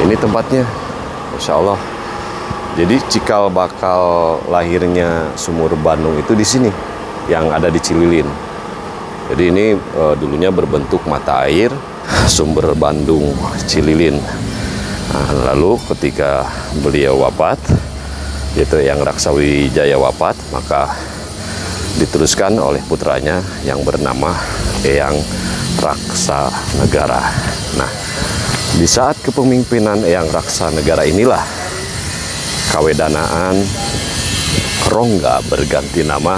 ini tempatnya, Masya Allah. Jadi cikal bakal lahirnya sumur Bandung itu di sini, yang ada di Cililin. Jadi ini dulunya berbentuk mata air sumber Bandung Cililin. Nah, lalu ketika beliau wafat, yaitu Eyang Raksawijaya wafat, maka diteruskan oleh putranya yang bernama Eyang Raksanegara. Nah, di saat kepemimpinan Eyang Raksanegara inilah Kawedanaan Rongga berganti nama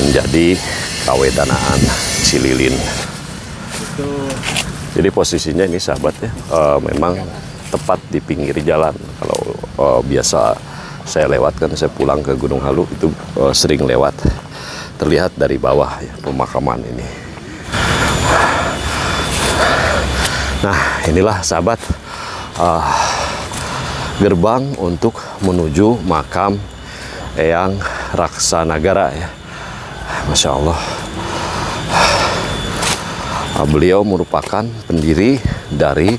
menjadi Kawedanaan Cililin. Jadi posisinya ini sahabat ya, memang tepat di pinggir jalan. Kalau biasa saya lewat, kan saya pulang ke Gunung Halu itu sering lewat. Terlihat dari bawah ya, pemakaman ini. Nah, inilah sahabat gerbang untuk menuju makam Eyang Raksanegara ya. Masya Allah. Beliau merupakan pendiri dari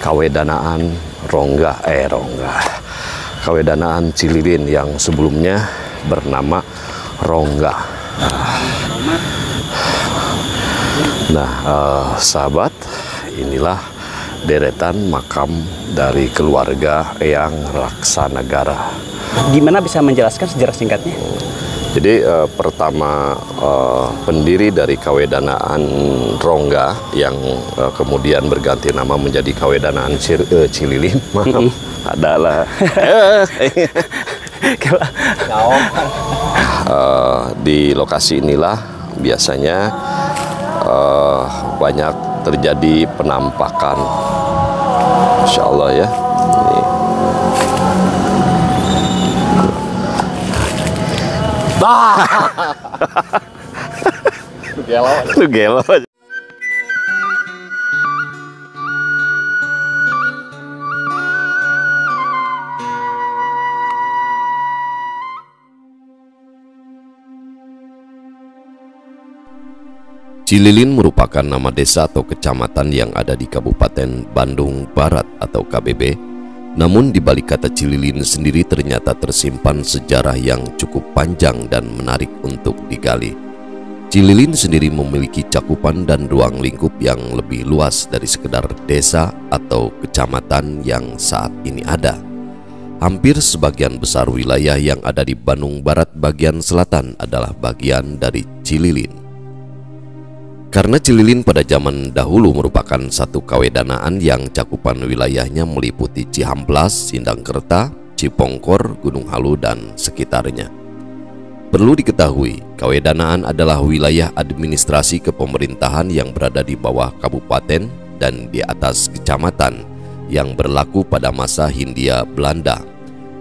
Kawedanaan Kawedanaan Cililin yang sebelumnya bernama Rongga. Nah, sahabat, inilah deretan makam dari keluarga Eyang Raksanegara. Gimana bisa menjelaskan sejarah singkatnya? Jadi pendiri dari Kawedanaan Rongga yang kemudian berganti nama menjadi Kawedanaan Cililin, adalah di lokasi inilah biasanya banyak terjadi penampakan. Masya Allah ya. Lu gelo aja. Cililin merupakan nama desa atau kecamatan yang ada di Kabupaten Bandung Barat atau KBB. Namun di balik kata Cililin sendiri ternyata tersimpan sejarah yang cukup panjang dan menarik untuk digali. Cililin sendiri memiliki cakupan dan ruang lingkup yang lebih luas dari sekedar desa atau kecamatan yang saat ini ada. Hampir sebagian besar wilayah yang ada di Bandung Barat bagian selatan adalah bagian dari Cililin. Karena Cililin pada zaman dahulu merupakan satu kawedanaan yang cakupan wilayahnya meliputi Cihamplas, Sindangkerta, Cipongkor, Gunung Halu, dan sekitarnya. Perlu diketahui, kawedanaan adalah wilayah administrasi kepemerintahan yang berada di bawah kabupaten dan di atas kecamatan yang berlaku pada masa Hindia Belanda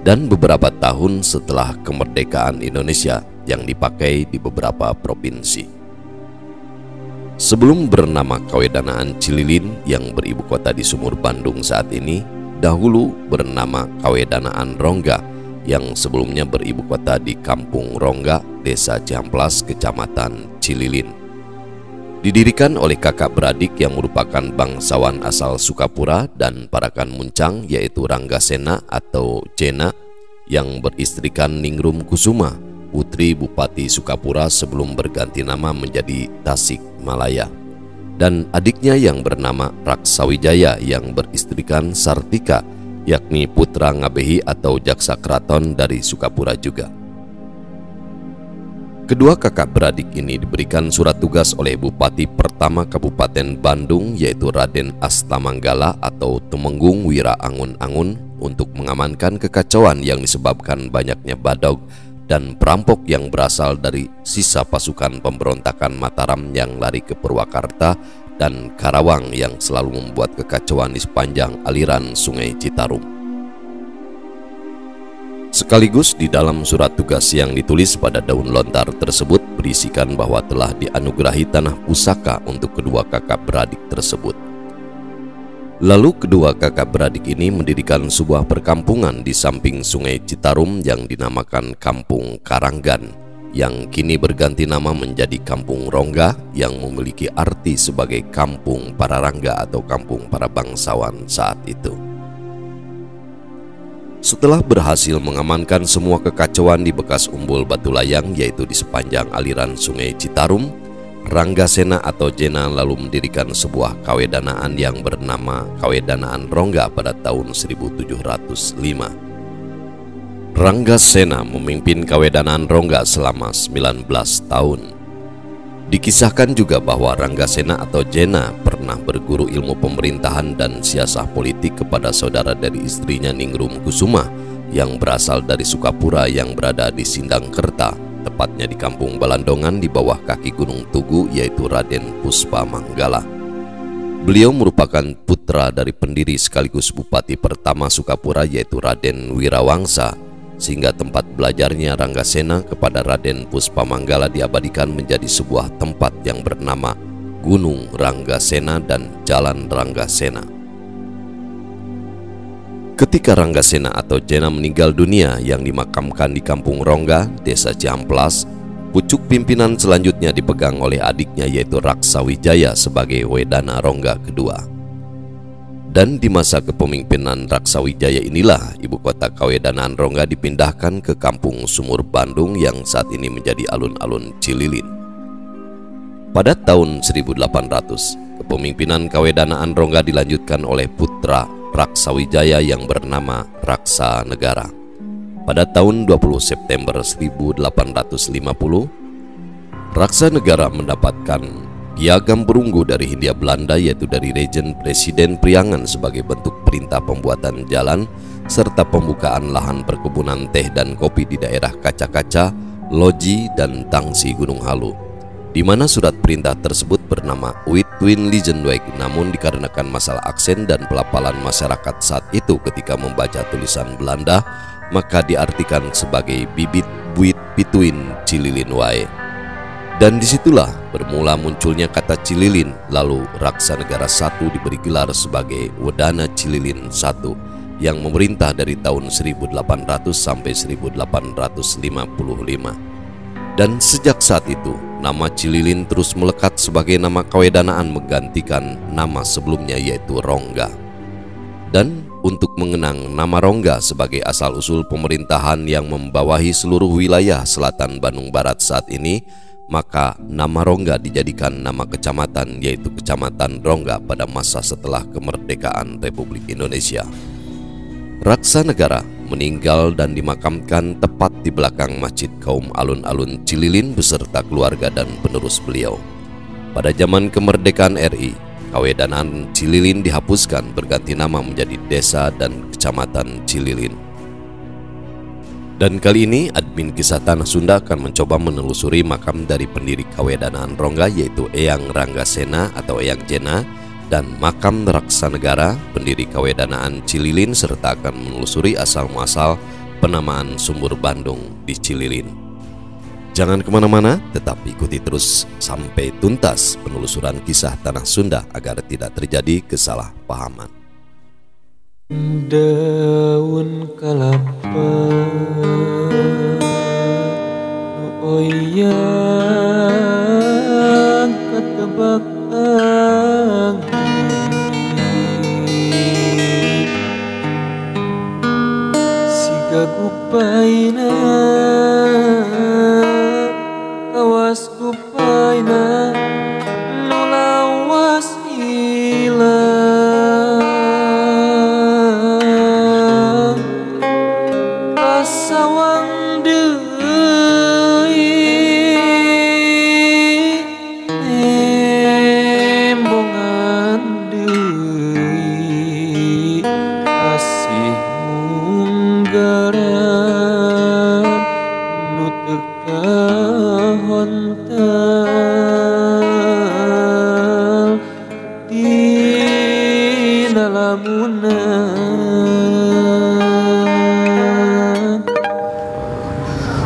dan beberapa tahun setelah kemerdekaan Indonesia yang dipakai di beberapa provinsi. Sebelum bernama Kawedanaan Cililin yang beribu kota di Sumur Bandung saat ini, dahulu bernama Kawedanaan Rongga yang sebelumnya beribu kota di Kampung Rongga, Desa Cihamplas, Kecamatan Cililin. Didirikan oleh kakak beradik yang merupakan bangsawan asal Sukapura dan Parakan Muncang, yaitu Ranggasena atau Cena, yang beristrikan Ningrum Kusuma, putri Bupati Sukapura sebelum berganti nama menjadi Tasikmalaya, dan adiknya yang bernama Raksawijaya yang beristrikan Sartika, yakni putra Ngabehi atau jaksa keraton dari Sukapura juga. Kedua kakak beradik ini diberikan surat tugas oleh Bupati pertama Kabupaten Bandung, yaitu Raden Astamanggala atau Tumenggung Wira Angun-Angun, untuk mengamankan kekacauan yang disebabkan banyaknya badog dan perampok yang berasal dari sisa pasukan pemberontakan Mataram yang lari ke Purwakarta dan Karawang yang selalu membuat kekacauan di sepanjang aliran Sungai Citarum. Sekaligus di dalam surat tugas yang ditulis pada daun lontar tersebut berisikan bahwa telah dianugerahi tanah pusaka untuk kedua kakak beradik tersebut. Lalu kedua kakak beradik ini mendirikan sebuah perkampungan di samping Sungai Citarum yang dinamakan Kampung Karanggan, yang kini berganti nama menjadi Kampung Rongga yang memiliki arti sebagai kampung para rangga atau kampung para bangsawan saat itu. Setelah berhasil mengamankan semua kekacauan di bekas umbul batu layang, yaitu di sepanjang aliran sungai Citarum, Ranggasena atau Jena lalu mendirikan sebuah kawedanaan yang bernama Kawedanaan Rongga pada tahun 1705. Ranggasena memimpin Kawedanaan Rongga selama 19 tahun. Dikisahkan juga bahwa Ranggasena atau Jena pernah berguru ilmu pemerintahan dan siasah politik kepada saudara dari istrinya Ningrum Kusuma yang berasal dari Sukapura yang berada di Sindangkerta, tepatnya di Kampung Balandongan di bawah kaki Gunung Tugu, yaitu Raden Puspamanggala. Beliau merupakan putra dari pendiri sekaligus bupati pertama Sukapura, yaitu Raden Wirawangsa, sehingga tempat belajarnya Ranggasena kepada Raden Puspamanggala diabadikan menjadi sebuah tempat yang bernama Gunung Ranggasena dan Jalan Ranggasena. Ketika Ranggasena atau Jena meninggal dunia yang dimakamkan di Kampung Rongga, Desa Ciamplas, pucuk pimpinan selanjutnya dipegang oleh adiknya yaitu Raksawijaya sebagai Wedana Rongga kedua. Dan di masa kepemimpinan Raksawijaya inilah ibu kota Kawedanaan Rongga dipindahkan ke Kampung Sumur Bandung yang saat ini menjadi alun-alun Cililin. Pada tahun 1800, kepemimpinan Kawedanaan Rongga dilanjutkan oleh putra Raksawijaya yang bernama Raksa Negara. Pada tahun 20 September 1850, Raksa Negara mendapatkan piagam perunggu dari Hindia Belanda, yaitu dari Regen Presiden Priangan sebagai bentuk perintah pembuatan jalan serta pembukaan lahan perkebunan teh dan kopi di daerah Kaca-Kaca, Loji, dan Tangsi Gunung Halu, di mana surat perintah tersebut bernama Uitwin Lijenweg, namun dikarenakan masalah aksen dan pelafalan masyarakat saat itu ketika membaca tulisan Belanda, maka diartikan sebagai bibit buit pituin Cililin wae. Dan disitulah bermula munculnya kata Cililin, lalu Raksa Negara I diberi gelar sebagai Wedana Cililin I yang memerintah dari tahun 1800 sampai 1855. Dan sejak saat itu, nama Cililin terus melekat sebagai nama kawedanaan menggantikan nama sebelumnya yaitu Rongga. Dan untuk mengenang nama Rongga sebagai asal-usul pemerintahan yang membawahi seluruh wilayah selatan Bandung Barat saat ini, maka nama Rongga dijadikan nama kecamatan, yaitu Kecamatan Rongga pada masa setelah kemerdekaan Republik Indonesia. Raksa Negara meninggal dan dimakamkan tepat di belakang Masjid Kaum Alun-Alun Cililin beserta keluarga dan penerus beliau. Pada zaman kemerdekaan RI, Kawedanaan Cililin dihapuskan berganti nama menjadi Desa dan Kecamatan Cililin. Dan kali ini admin Kisah Tanah Sunda akan mencoba menelusuri makam dari pendiri Kawedanaan Rongga yaitu Eyang Ranggasena atau Eyang Jena, dan makam Raksa Negara pendiri Kawedanaan Cililin, serta akan menelusuri asal-muasal penamaan sumur Bandung di Cililin. Jangan kemana-mana, tetap ikuti terus sampai tuntas penelusuran Kisah Tanah Sunda agar tidak terjadi kesalahpahaman. Daun kalapa nu oyang katebak angin siga gupaina kawas gupaina nu lawas ilang sawang deui embongan deui asih munggaran nu teu kahontal dina lamunan.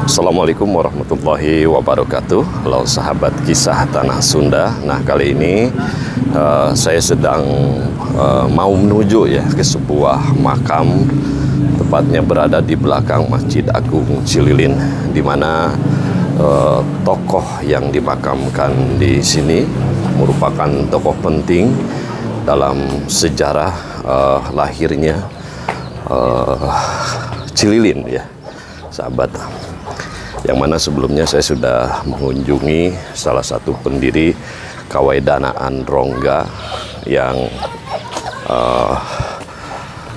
Assalamualaikum warahmatullahi wabarakatuh. Halo sahabat Kisah Tanah Sunda. Nah, kali ini saya sedang mau menuju ya ke sebuah makam, tepatnya berada di belakang Masjid Agung Cililin, di mana tokoh yang dimakamkan di sini merupakan tokoh penting dalam sejarah lahirnya Cililin ya, sahabat. Yang mana sebelumnya saya sudah mengunjungi salah satu pendiri Kawedanaan Rongga yang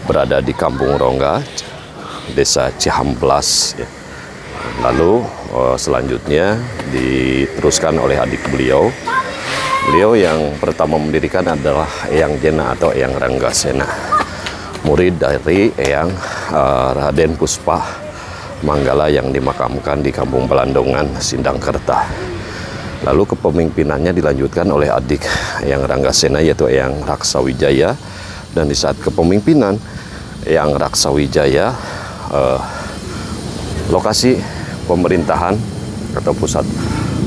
berada di Kampung Rongga, Desa Cihamplas ya. Lalu selanjutnya diteruskan oleh adik beliau. Beliau yang pertama mendirikan adalah Eyang Jena atau Eyang Ranggasena, murid dari Eyang Raden Puspa Manggala yang dimakamkan di Kampung Belandongan, Sindangkerta. Lalu kepemimpinannya dilanjutkan oleh adik Eyang Ranggasena yaitu Eyang Raksawijaya, dan di saat kepemimpinan Eyang Raksawijaya lokasi pemerintahan atau pusat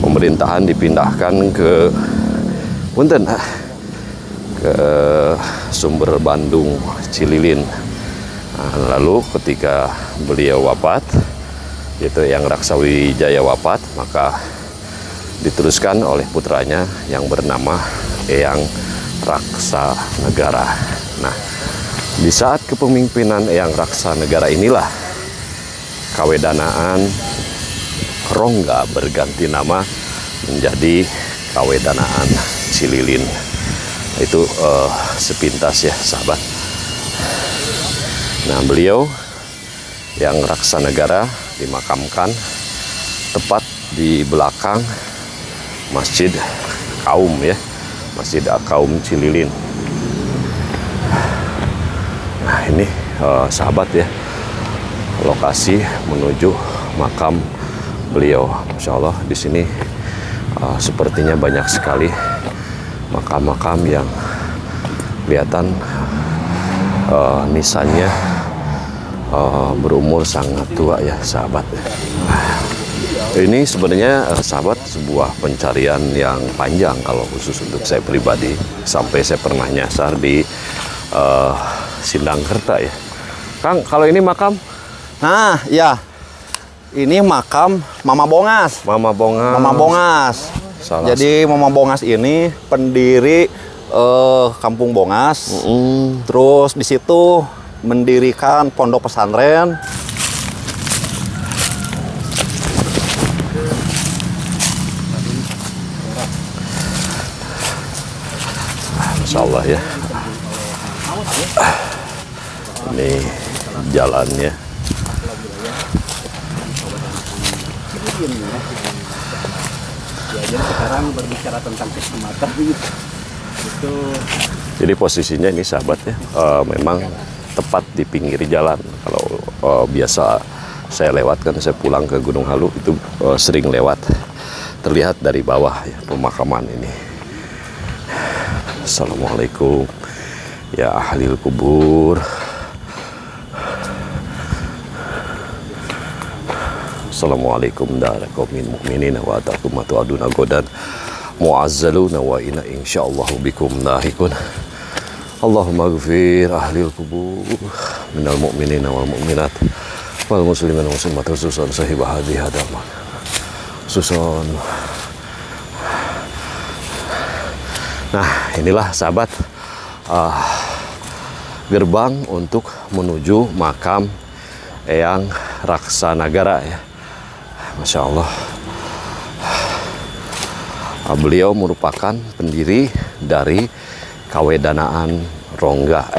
pemerintahan dipindahkan ke Punten, ke Sumber Bandung Cililin. Nah, lalu ketika beliau wafat, yaitu Eyang Raksawijaya wafat, maka diteruskan oleh putranya yang bernama Eyang Raksanegara. Nah, di saat kepemimpinan Eyang Raksanegara inilah Kawedanaan Rongga berganti nama menjadi Kawedanaan Cililin. Itu sepintas ya, sahabat. Nah, beliau yang Raksanegara dimakamkan tepat di belakang Masjid Kaum ya, Masjid Kaum Cililin. Nah, ini sahabat ya, lokasi menuju makam beliau. Masya Allah, di sini sepertinya banyak sekali makam-makam yang kelihatan nisannya berumur sangat tua ya, sahabat. Ini sebenarnya sahabat sebuah pencarian yang panjang kalau khusus untuk saya pribadi, sampai saya pernah nyasar di Sindangkerta ya. Kang, kalau ini makam? Nah, ya. Ini makam Mama Bongas. Mama Bongas. Mama Bongas. Jadi Mama Bongas ini pendiri Kampung Bongas. Terus di situ mendirikan pondok pesantren. Masya Allah ya. Ini jalannya. Jadi sekarang berbicara tentang kecamatan itu. Jadi posisinya ini sahabat ya, memang tepat di pinggir jalan. Kalau biasa saya lewatkan, saya pulang ke Gunung Halu itu sering lewat. Terlihat dari bawah ya, pemakaman ini. Assalamualaikum ya ahlil kubur. Assalamualaikum warahmatullahi wabarakatuh. Wa atakumatu aduna godan muazzaluna wa inna insyaallahu bikum lahikun. Allahumma ghfir ahlil kubur minal mu'minina wal mu'minat wal muslimin wal muslimat khususan sahibah hadhihi hadaman. Susun. Nah, inilah sahabat gerbang untuk menuju makam Eyang Raksanegara ya. Masya Allah. Beliau merupakan pendiri dari Kawedanaan Rongga.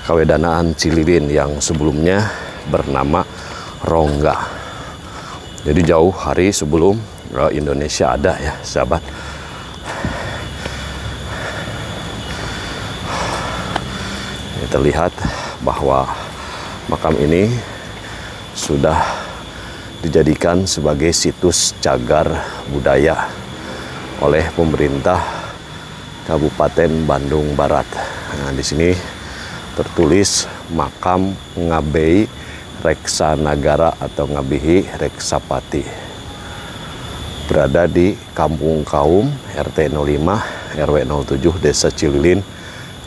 Kawedanaan Cililin yang sebelumnya bernama Rongga. Jadi jauh hari sebelum Indonesia ada ya, sahabat. Ini terlihat bahwa makam ini sudah dijadikan sebagai situs cagar budaya oleh pemerintah Kabupaten Bandung Barat. Nah, di sini tertulis makam Ngabei Reksanagara atau Ngabihi Reksapati. Berada di Kampung Kaum RT 05 RW 07 Desa Cililin,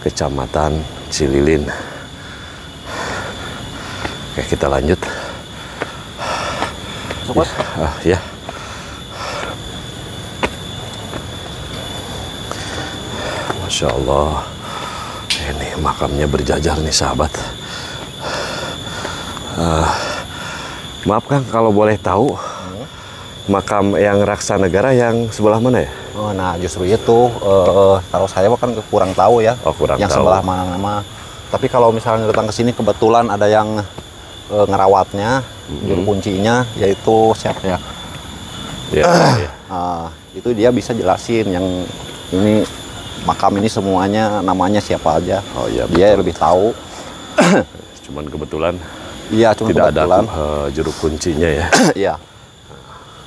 Kecamatan Cililin. Oke, kita lanjut. Ya. Masya Allah, ini makamnya berjajar nih sahabat. Maaf Kang, kalau boleh tahu makam yang Raksa Negara yang sebelah mana ya? Oh, nah justru itu kalau saya kan kurang tahu ya. Oh, kurang yang tahu. sebelah mana nama. Tapi kalau misalnya datang ke sini kebetulan ada yang ngerawatnya, juru kuncinya yaitu siapa ya? Ya, ya. Itu dia bisa jelasin yang ini makam ini semuanya namanya siapa aja. Oh iya, dia betul. lebih tahu. Cuman kebetulan Iya, cuma tidak kebetulan. ada juru kuncinya ya. Iya.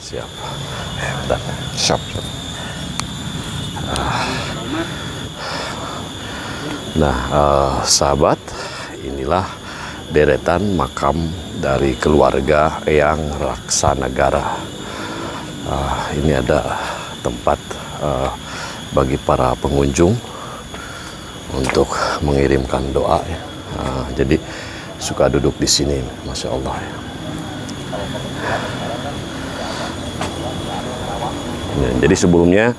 Siap. Bentar. Siap. Nah, sahabat, inilah deretan makam dari keluarga Eyang Raksa Negara. Ini ada tempat bagi para pengunjung untuk mengirimkan doa ya. Jadi suka duduk di sini, Masya Allah ya. Jadi sebelumnya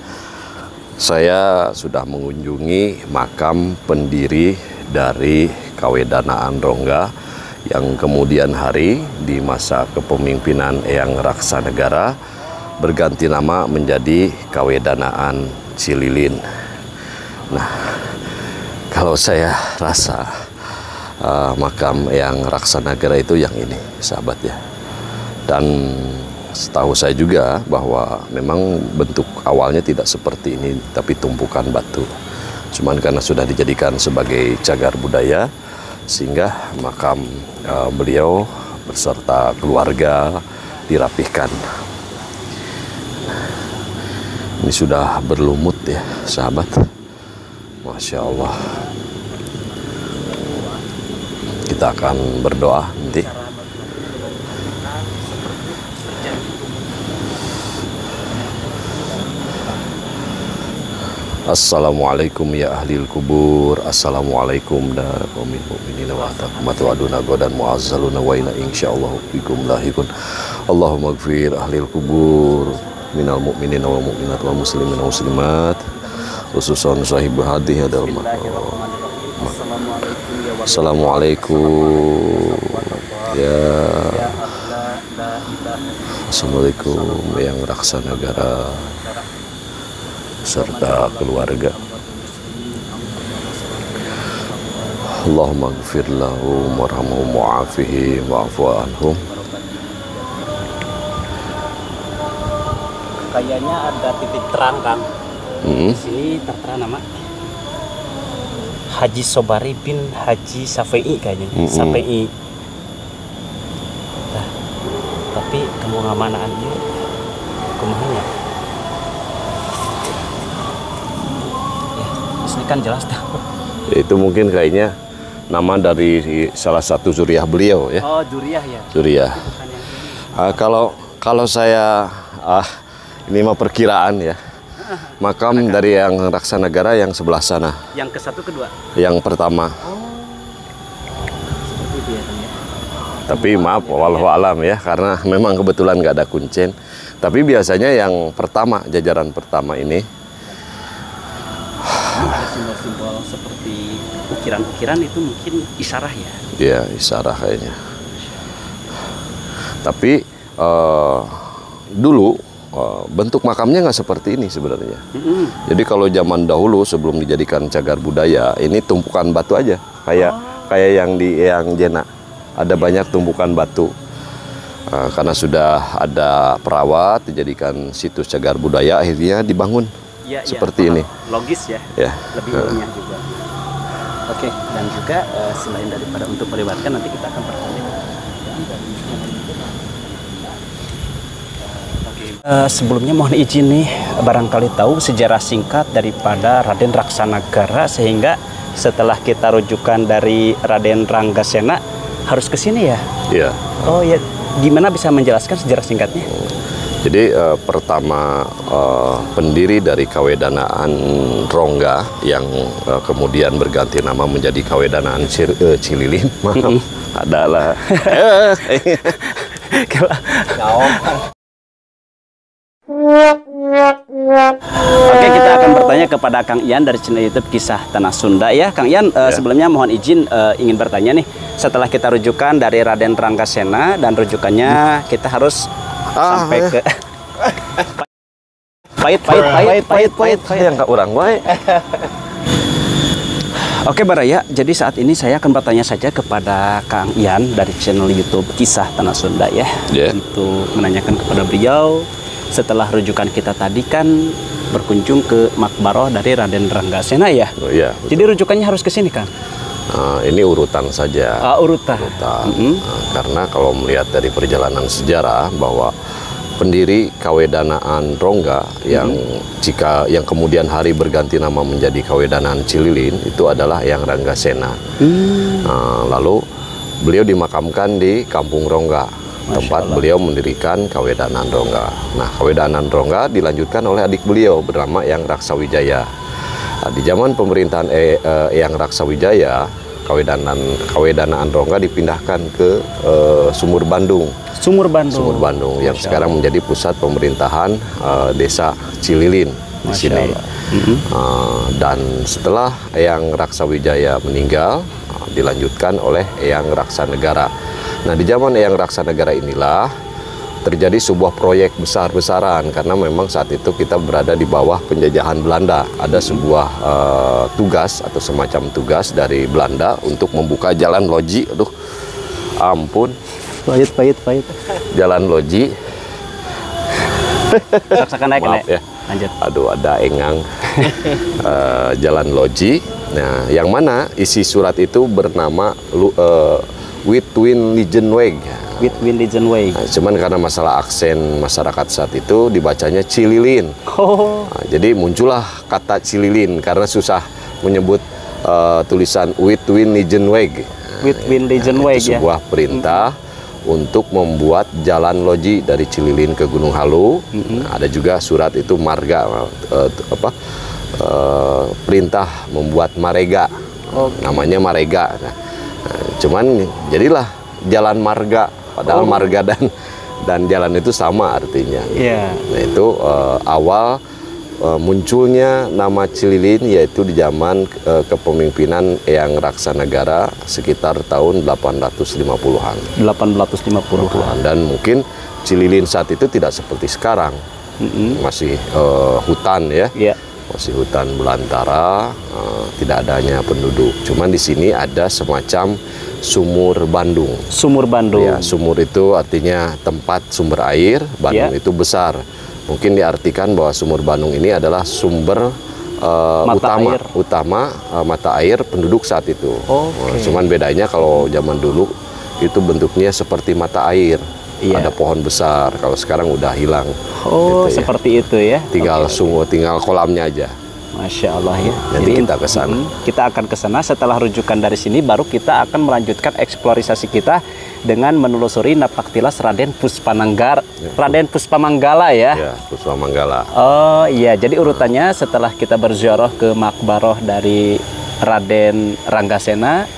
saya sudah mengunjungi makam pendiri dari Kawedanaan Rongga yang kemudian hari di masa kepemimpinan Eyang Raksa Negara berganti nama menjadi Kawedanaan Cililin. Nah, kalau saya rasa makam Eyang Raksa Negara itu yang ini, sahabat ya. Dan setahu saya juga bahwa memang bentuk awalnya tidak seperti ini, tapi tumpukan batu. Cuman karena sudah dijadikan sebagai cagar budaya, sehingga makam beliau beserta keluarga dirapihkan. Ini sudah berlumut ya, sahabat. Masya Allah. Kita akan berdoa nanti. Assalamualaikum ya ahlil kubur. Assalamualaikum da qaumil mu'minin wa tahmatu aduna godan muazzaluna wa inna insyaallah bikum lahikun. Allahumma gfir ahlil kubur minal mu'minin wa mu'minat wa muslimin wa muslimat khususan sahib hadhihi hadal Assalamualaikum ya. Assalamualaikum Eyang Raksa Negara serta keluarga. Allahumma gfir lahum warhamhum wa'afihim wa'fu anhum. Kayaknya ada titik terang, Kang. Di sini tertera nama Haji Sobari bin Haji Safei kayaknya. Safei. Nah, tapi kamu ngamanaan dia kumahnya. Ya, di sini kan jelas dah. Itu mungkin kayaknya nama dari salah satu zuriyah beliau ya. Oh, Juriyah ya. Zuriyah. Kalau saya ini mah perkiraan ya. Makam dari Eyang Raksa Negara yang sebelah sana. Yang ke satu, kedua. Yang pertama. Seperti dia kan ya. Tapi maaf, wallahu alam ya, karena memang kebetulan nggak ada kuncen. Tapi biasanya yang pertama, jajaran pertama ini. Ada simbol-simbol seperti ukiran-ukiran itu mungkin isyarah ya. Iya, isyarah kayaknya. Tapi dulu bentuk makamnya nggak seperti ini sebenarnya. Jadi kalau zaman dahulu sebelum dijadikan cagar budaya, ini tumpukan batu aja, kayak yang di Eyang Jena. Ada banyak tumpukan batu. Karena sudah ada perawat dijadikan situs cagar budaya, akhirnya dibangun seperti ini. Logis ya. Ya. Lebih ilmiah juga. Oke, dan juga selain daripada untuk melibatkan, nanti kita akan bertanya. Sebelumnya mohon izin nih, barangkali tahu sejarah singkat daripada Raden Raksa Negara, sehingga setelah kita rujukan dari Raden Ranggasena harus ke sini ya? Iya. Oh ya, gimana bisa menjelaskan sejarah singkatnya? Jadi pertama pendiri dari Kawedanaan Rongga yang kemudian berganti nama menjadi Kawedanaan Cililin, adalah Oke, kita akan bertanya kepada Kang Ian dari channel YouTube Kisah Tanah Sunda ya. Kang Ian, sebelumnya mohon izin ingin bertanya nih. Setelah kita rujukan dari Raden Ranggasena dan rujukannya kita harus sampai ke pahit yang ke orang baik. Oke Baraya, jadi saat ini saya akan bertanya saja kepada Kang Ian dari channel YouTube Kisah Tanah Sunda ya, untuk menanyakan kepada beliau setelah rujukan kita tadi kan berkunjung ke Makbaroh dari Raden Ranggasena ya. Oh iya. Jadi rujukannya harus ke sini Kang. Ini urutan saja. Urutan. Karena kalau melihat dari perjalanan sejarah bahwa pendiri Kawedanaan Rongga yang kemudian hari berganti nama menjadi Kawedanaan Cililin itu adalah Eyang Ranggasena. Lalu beliau dimakamkan di Kampung Rongga, tempat beliau mendirikan Kawedanaan Rongga. Nah, Kawedanaan Rongga dilanjutkan oleh adik beliau bernama Eyang Raksawijaya. Nah, di zaman pemerintahan Eyang Raksawijaya, Kawedanaan Rongga dipindahkan ke Sumur Bandung. Sumur Bandung yang sekarang menjadi pusat pemerintahan desa Cililin di sini. Dan setelah Eyang Raksawijaya meninggal, dilanjutkan oleh Eyang Raksanegara. Nah, di zaman Eyang Raksanegara inilah terjadi sebuah proyek besar-besaran karena memang saat itu kita berada di bawah penjajahan Belanda. Ada sebuah tugas atau semacam tugas dari Belanda untuk membuka jalan loji. Aduh, ampun. Pahit. Jalan loji. Naik. Maaf ya. Lanjut. Aduh, ada engang. Jalan loji. Nah, yang mana isi surat itu bernama Witwin Lijenweg. Witwin Lijenweg. Nah, cuman karena masalah aksen masyarakat saat itu dibacanya Cililin. Nah, jadi muncullah kata Cililin karena susah menyebut tulisan Witwin Lijenweg. Witwin Lijenweg itu sebuah perintah untuk membuat jalan loji dari Cililin ke Gunung Halu. Nah, ada juga surat itu marga perintah membuat marega. Namanya marega. Nah, cuman jadilah jalan marga, padahal marga dan jalan itu sama artinya. Nah, itu awal munculnya nama Cililin yaitu di zaman kepemimpinan Eyang Raksanegara sekitar tahun 850-an. 850-an. Dan mungkin Cililin saat itu tidak seperti sekarang. Masih hutan ya. Masih hutan belantara, tidak adanya penduduk. Cuman di sini ada semacam sumur Bandung. Sumur Bandung. Ya, sumur itu artinya tempat sumber air. Bandung itu besar. Mungkin diartikan bahwa sumur Bandung ini adalah sumber utama mata air penduduk saat itu. Cuman bedanya kalau zaman dulu itu bentuknya seperti mata air. Ada pohon besar. Kalau sekarang udah hilang. Gitu ya. Seperti itu ya. Tinggal sumur, tinggal kolamnya aja. Masya Allah ya. Jadi kita ke sana. Kita akan ke sana setelah rujukan dari sini baru kita akan melanjutkan eksplorasi kita dengan menelusuri napak tilas Raden Raden Puspamanggala ya. Ya, Puspamanggala. Oh iya, jadi urutannya setelah kita berziarah ke Makbaroh dari Raden Ranggasena,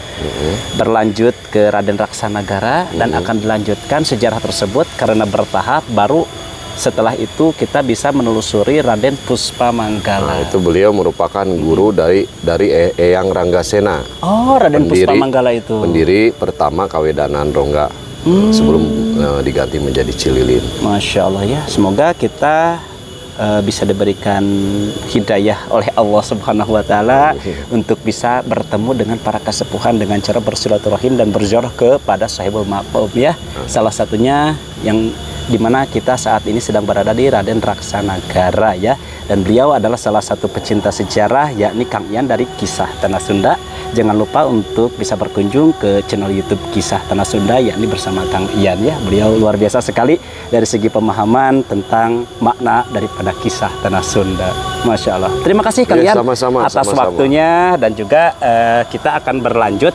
berlanjut ke Raden Raksanegara dan akan dilanjutkan sejarah tersebut karena bertahap baru setelah itu kita bisa menelusuri Raden Puspamanggala. Nah, itu beliau merupakan guru dari Eyang Ranggasena. Oh, Raden Puspamanggala itu. Pendiri pertama Kawedanaan Rongga sebelum diganti menjadi Cililin. Masya Allah ya. Semoga kita bisa diberikan hidayah oleh Allah Subhanahu wa Ta'ala untuk bisa bertemu dengan para kesepuhan dengan cara bersilaturahim dan berziarah kepada sahibul maqam ya. Salah satunya yang dimana kita saat ini sedang berada di Raden Raksanegara ya, dan beliau adalah salah satu pecinta sejarah yakni Kang Ian dari Kisah Tanah Sunda. Jangan lupa untuk bisa berkunjung ke channel YouTube Kisah Tanah Sunda yakni bersama Kang Ian ya. Beliau luar biasa sekali dari segi pemahaman tentang makna daripada Kisah Tanah Sunda. Masya Allah. Terima kasih Kang Ian atas waktunya dan juga kita akan berlanjut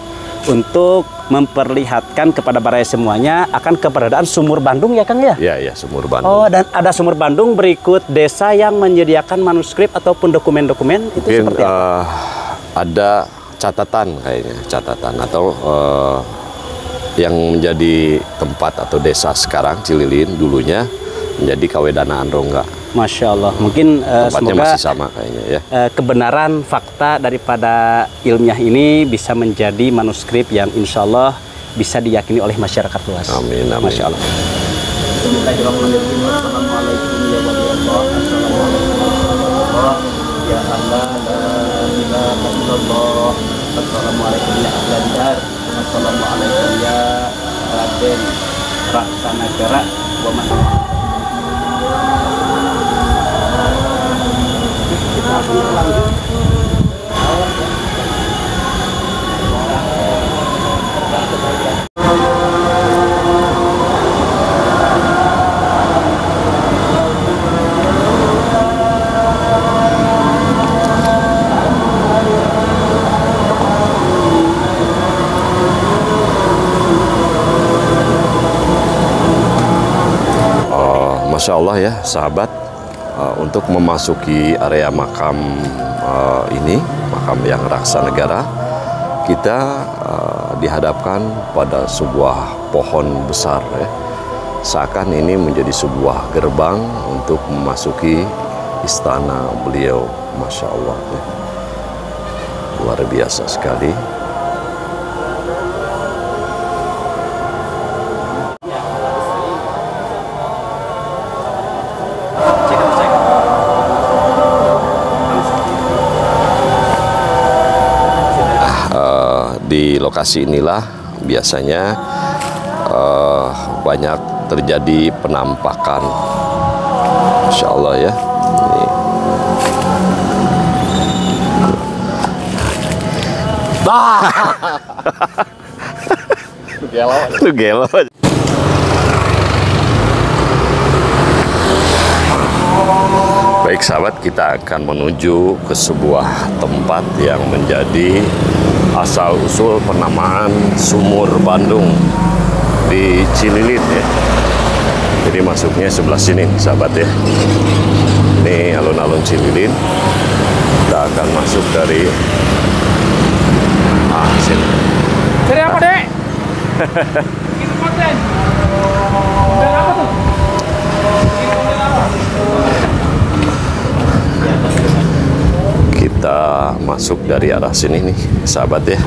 untuk memperlihatkan kepada baraya semuanya akan keberadaan Sumur Bandung ya Kang ya? Iya, Sumur Bandung. Oh, dan ada Sumur Bandung berikut desa yang menyediakan manuskrip ataupun dokumen-dokumen itu mungkin, seperti apa? Ada catatan kayaknya, atau yang menjadi tempat atau desa sekarang Cililin dulunya menjadi Kawedanaan Rongga. Masya Allah. Mungkin Tempatnya semoga masih sama kayaknya ya. kebenaran fakta daripada ilmiah ini bisa menjadi manuskrip yang insya Allah bisa diyakini oleh masyarakat luas. Amin, amin. Masya Allah. Bismillahirrahmanirrahim. Assalamualaikum ya Allah. Ya Allah, la ilaha illallah. Assalamualaikum ya ahlan dar. Assalamualaikum ya Raden Raksanagara wa man. Kita akan lanjut. Masya Allah ya sahabat, untuk memasuki area makam ini, makam yang Raksanagara, kita dihadapkan pada sebuah pohon besar ya. Seakan ini menjadi sebuah gerbang untuk memasuki istana beliau. Masya Allah ya. Luar biasa sekali. Di lokasi inilah biasanya banyak terjadi penampakan. Masya Allah ya. Lu gelo. Baik sahabat, kita akan menuju ke sebuah tempat yang menjadi asal-usul penamaan Sumur Bandung di Cililin ya. Jadi masuknya sebelah sini sahabat ya. Ini alun-alun Cililin. Kita akan masuk dari sini. Dari apa, Dek? Bikin konten. Konten apa tuh? Bikin konten apa? Kita masuk dari arah sini nih sahabat ya.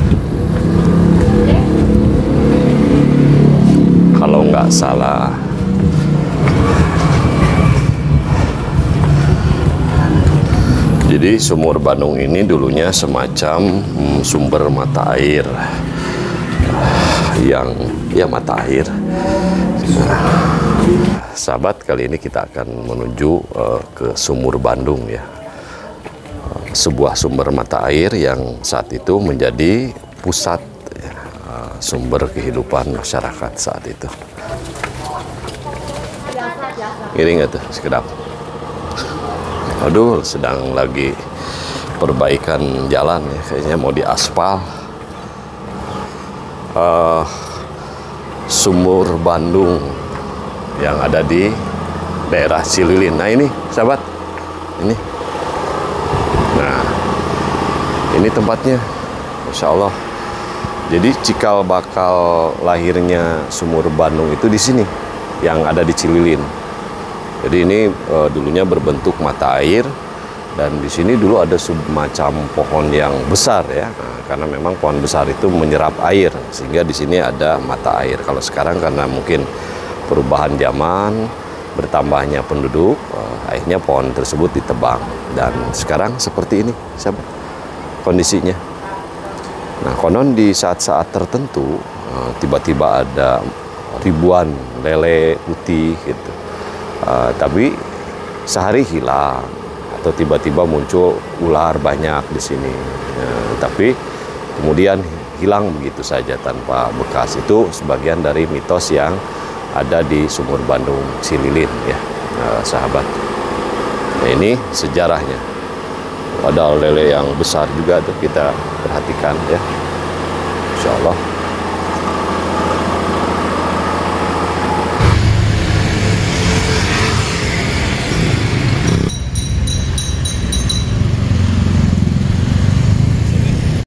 Kalau nggak salah jadi Sumur Bandung ini dulunya semacam sumber mata air yang ya mata air. Sahabat, kali ini kita akan menuju ke Sumur Bandung ya. Sebuah sumber mata air yang saat itu menjadi pusat sumber kehidupan masyarakat saat itu. Iri nggak tuh sekedap? Aduh, sedang lagi perbaikan jalan ya, kayaknya mau diaspal. Sumur Bandung yang ada di daerah Cililin. Nah ini sahabat, ini. Nah, ini tempatnya, Masya Allah. Jadi cikal bakal lahirnya Sumur Bandung itu di sini, yang ada di Cililin. Jadi ini dulunya berbentuk mata air, dan di sini dulu ada semacam pohon yang besar ya, karena memang pohon besar itu menyerap air, sehingga di sini ada mata air. Kalau sekarang karena mungkin perubahan zaman, bertambahnya penduduk, akhirnya pohon tersebut ditebang. Dan sekarang seperti ini, sahabat, kondisinya. Nah, konon di saat-saat tertentu, tiba-tiba ada ribuan lele putih gitu. Tapi sehari hilang, atau tiba-tiba muncul ular banyak di sini. Tapi kemudian hilang begitu saja tanpa bekas. Itu sebagian dari mitos yang ada di Sumur Bandung Cililin ya, sahabat. Nah, ini sejarahnya. Ada lele yang besar juga tuh, kita perhatikan ya. Insya Allah.